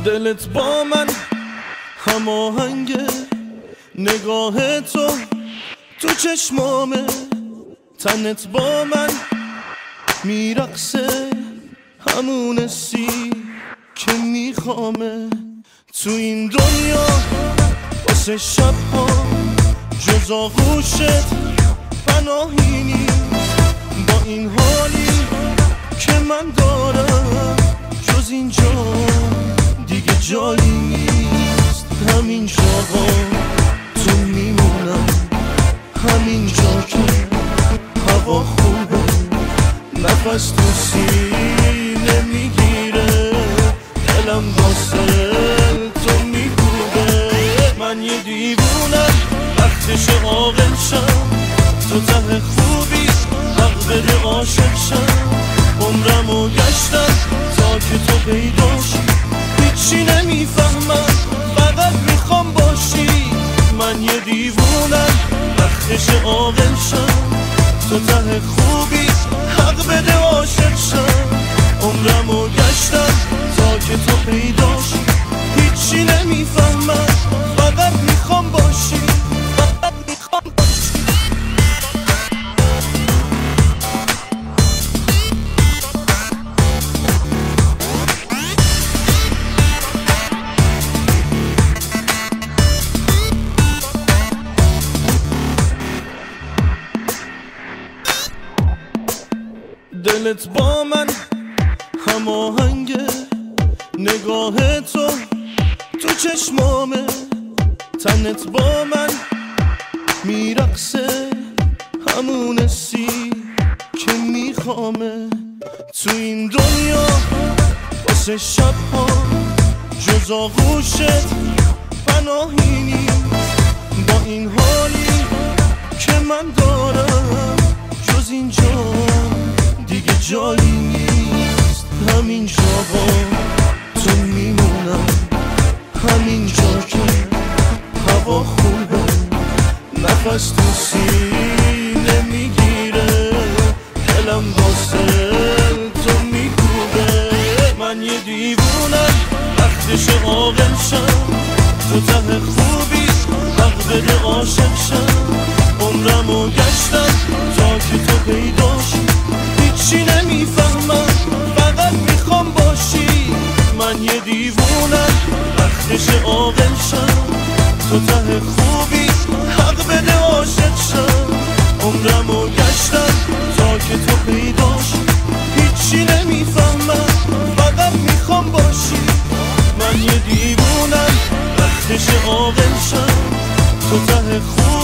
دلت با من هماهنگه، نگاه تو چشمامه، تنت با من میرقصه، همون حسی که میخوامه. تو این دنیا واسه شبها جز آغوشت پناهی نیست، با این حالی که من دارم جز اینجا دیگه جایی نیست. همین جاها تو میمونم، همین جا که هوا خوبه، نفس تو سینه میگیره، دلم واسه تو میکوبه. من یه دیوونم وقتش عاقل شم، تو ته خوبی حق بده عاشق شم. عمرمو گشتم تا که تو پیداشی، هیچی نمیفهمم فقط میخوام باشی. من یه دیوونم وقتش عاقل شم، تو ته خوبی حق بده عاشق شم. عمرمو گشتم تا که تو پیداشی، هیچی نمیفهمم فقط میخوام باشی، فقط میخوام باشی. دلت با من هماهنگه، نگاه تو چشمامه، تنت با من میرقصه، همون حسی که میخوامه. تو این دنیا واسه شبها جز آغوشت پناهی نیست، با این حالی که من دارم جز اینجا دیگه جایی نیست. همین جاها تو میمونم، همین جا که هوا خوبه، نفس تو سینه میگیره، دلم واسه تو میکوبه. من یه دیوونم وقتش عاقل شم، تو ته خوبی حق بده عاشق شم. عمرمو گشتم تا که تو پیداشی، هیچی نمیفهمم فقط میخوام باشی. من یه دیوونم وقتش عاقل شم، تو ته خوبی حق بده عاشق شم. عمرمو گشتم تا که تو پیداشی، هیچی نمیفهمم فقط میخوام باشی. من یه دیوونم وقتش عاقل شم، تو ته خوبی